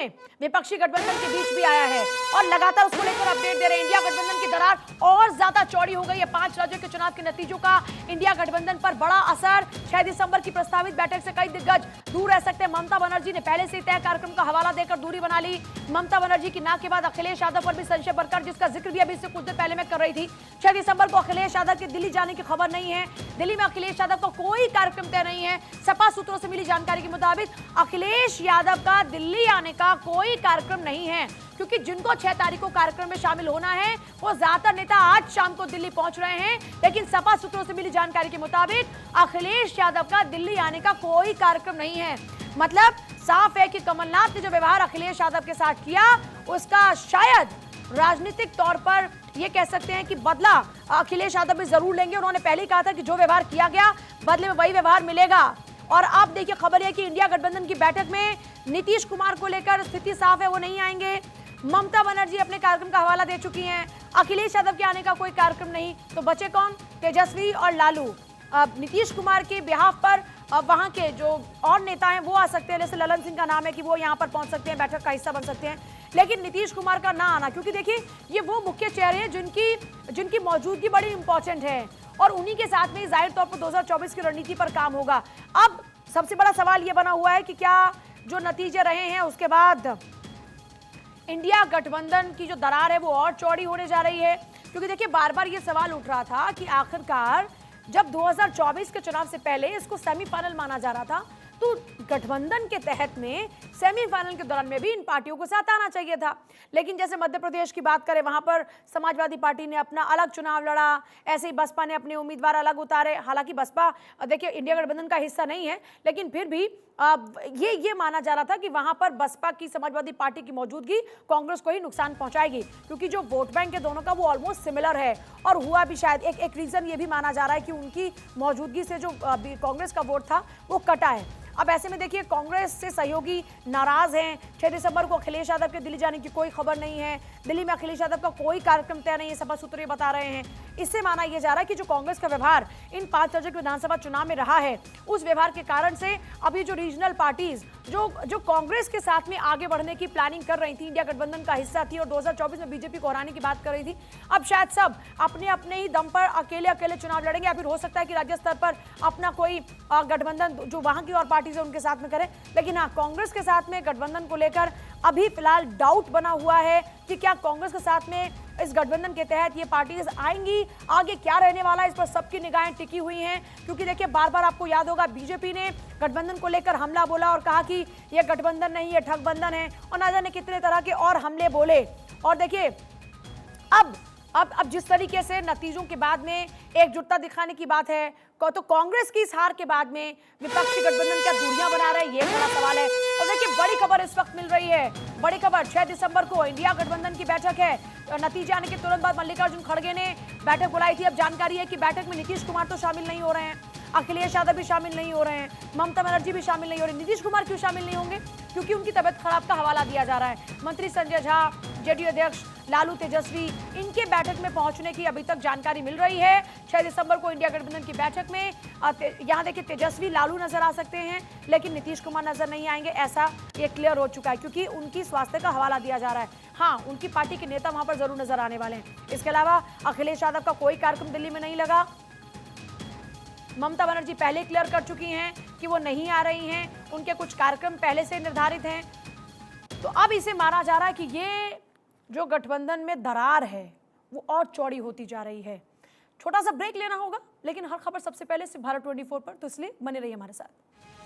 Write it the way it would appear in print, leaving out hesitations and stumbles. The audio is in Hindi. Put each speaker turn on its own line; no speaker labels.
विपक्षी गठबंधन के बीच भी आया है और लगातार उसको लेकर अपडेट दे रहे हैं। इंडिया गठबंधन की दरार और ज्यादा चौड़ी हो गई है। 5 राज्यों के चुनाव के नतीजों का इंडिया गठबंधन पर बड़ा असर। 6 दिसंबर की प्रस्तावित बैठक से कई दिग्गज दूर रह सकते हैं। ममता बनर्जी ने पहले से ही तय कार्यक्रम का हवाला देकर दूरी बना ली। ममता बनर्जी की ना के बाद अखिलेश यादव पर भी संशय बरकरार, जिसका जिक्र भी अभी से कुछ देर पहले मैं कर रही थी। 6 दिसंबर को अखिलेश यादव के दिल्ली जाने की खबर नहीं है। दिल्ली में अखिलेश यादव का कोई कार्यक्रम तय नहीं है। सपा सूत्रों से मिली जानकारी के मुताबिक अखिलेश यादव का दिल्ली आने का कोई कार्यक्रम नहीं है, क्योंकि जिनको 6 तारीख को कार्यक्रम में शामिल होना है वो ज्यादातर नेता आज शाम को दिल्ली पहुंच रहे हैं। लेकिन सपा सूत्रों से मिली जानकारी के मुताबिक अखिलेश यादव का दिल्ली आने का कोई कार्यक्रम नहीं है। मतलब साफ है कि कमलनाथ ने जो व्यवहार अखिलेश यादव के साथ किया उसका शायद राजनीतिक तौर पर ये कह सकते हैं कि बदला अखिलेश यादव भी जरूर लेंगे। उन्होंने पहले ही कहा था कि जो व्यवहार किया गया बदले में वही व्यवहार मिलेगा। और अब देखिए खबर है कि इंडिया गठबंधन की बैठक में नीतीश कुमार को लेकर स्थिति साफ है, वो नहीं आएंगे। ममता बनर्जी अपने कार्यक्रम का हवाला दे चुकी हैं। अखिलेश यादव के आने का कोई कार्यक्रम नहीं, तो बचे कौन? तेजस्वी और लालू। अब नीतीश कुमार के बिहाफ पर वहां के जो और नेता हैं वो आ सकते हैं, जैसे ललन सिंह का नाम है कि वो यहां पर पहुंच सकते हैं, बैठक का हिस्सा बन सकते हैं। लेकिन नीतीश कुमार का ना आना, क्योंकि देखिए ये वो मुख्य चेहरे हैं जिनकी मौजूदगी बड़ी इंपॉर्टेंट है और उन्हीं के साथ में जाहिर तौर पर 2024 की रणनीति पर काम होगा। अब सबसे बड़ा सवाल ये बना हुआ है कि क्या जो नतीजे रहे हैं उसके बाद इंडिया गठबंधन की जो दरार है वो और चौड़ी होने जा रही है। क्योंकि देखिए बार बार ये सवाल उठ रहा था कि आखिरकार जब 2024 के चुनाव से पहले इसको सेमीफाइनल माना जा रहा था, तो गठबंधन के तहत में सेमीफाइनल के दौरान में भी इन पार्टियों को साथ आना चाहिए था। लेकिन जैसे मध्य प्रदेश की बात करें, वहां पर समाजवादी पार्टी ने अपना अलग चुनाव लड़ा, ऐसे ही बसपा ने अपने उम्मीदवार अलग उतारे। हालांकि बसपा देखिए इंडिया गठबंधन का हिस्सा नहीं है, लेकिन फिर भी ये माना जा रहा था कि वहां पर बसपा की समाजवादी पार्टी की मौजूदगी कांग्रेस को ही नुकसान पहुंचाएगी, क्योंकि जो वोट बैंक है दोनों का वो ऑलमोस्ट सिमिलर है। और हुआ भी शायद एक रीजन ये भी माना जा रहा है कि उनकी मौजूदगी से जो कांग्रेस का वोट था वो कटा है। अब ऐसे में देखिए कांग्रेस से सहयोगी नाराज हैं। 6 दिसंबर को अखिलेश यादव के दिल्ली जाने की कोई खबर नहीं है। दिल्ली में अखिलेश यादव का कोई कार्यक्रम तय नहीं है, सपा सूत्र ये बता रहे हैं। इससे माना यह जा रहा है कि जो कांग्रेस का व्यवहार इन 5 राज्यों के विधानसभा चुनाव में रहा है, उस व्यवहार के कारण से अभी जो रीजनल पार्टीज जो कांग्रेस के साथ में आगे बढ़ने की प्लानिंग कर रही थी, इंडिया गठबंधन का हिस्सा थी और 2024 में बीजेपी को हराने की बात कर रही थी, अब शायद सब अपने अपने ही दम पर अकेले चुनाव लड़ेंगे, या फिर हो सकता है कि राज्य स्तर पर अपना कोई गठबंधन जो वहां की और पार्टी से उनके साथ में करें। लेकिन हाँ, कांग्रेस के साथ में गठबंधन को लेकर अभी फिलहाल डाउट बना हुआ है कि क्या कांग्रेस के साथ में इस गठबंधन के तहत ये पार्टीज आएंगी, आगे क्या रहने वाला है, इस पर सबकी निगाहें टिकी हुई हैं। क्योंकि देखिए बार बार आपको याद होगा बीजेपी ने गठबंधन को लेकर हमला बोला और कहा कि ये गठबंधन नहीं, ये ठगबंधन है, और ना जाने कितने तरह के और हमले बोले। और देखिए अब जिस तरीके से नतीजों के बाद में एकजुटता दिखाने की बात है, तो कांग्रेस की इस हार के बाद में विपक्षी गठबंधन क्या दूरियां बना रहे हैं, ये बड़ा सवाल है। और देखिए बड़ी खबर इस वक्त मिल रही है, बड़ी खबर 6 दिसंबर को इंडिया गठबंधन की बैठक है। नतीजे आने के तुरंत बाद मल्लिकार्जुन खड़गे ने बैठक बुलाई थी। अब जानकारी है कि बैठक में नीतीश कुमार तो शामिल नहीं हो रहे हैं, अखिलेश यादव भी शामिल नहीं हो रहे हैं, ममता बनर्जी भी शामिल नहीं हो रही। नीतीश कुमार क्यों शामिल नहीं होंगे? क्योंकि उनकी तबियत खराब का हवाला दिया जा रहा है। मंत्री संजय झा, जेडीयू अध्यक्ष लालू तेजस्वी, इनके बैठक में पहुंचने की अभी तक जानकारी मिल रही है। 6 दिसंबर को इंडिया गठबंधन की बैठक में यहां देखिए तेजस्वी लालू नजर आ सकते हैं, लेकिन नीतीश कुमार नजर नहीं आएंगे, ऐसा ये क्लियर हो चुका है, क्योंकि उनकी स्वास्थ्य का हवाला दिया जा रहा है। हाँ, उनकी पार्टी के नेता वहां पर जरूर नजर आने वाले हैं। इसके अलावा अखिलेश यादव का कोई कार्यक्रम दिल्ली में नहीं लगा। ममता बनर्जी पहले क्लियर कर चुकी हैं कि वो नहीं आ रही हैं, उनके कुछ कार्यक्रम पहले से निर्धारित हैं। तो अब इसे माना जा रहा है कि ये जो गठबंधन में दरार है वो और चौड़ी होती जा रही है। छोटा सा ब्रेक लेना होगा, लेकिन हर खबर सबसे पहले सिर्फ भारत 24 पर, तो इसलिए बने रहिए हमारे साथ।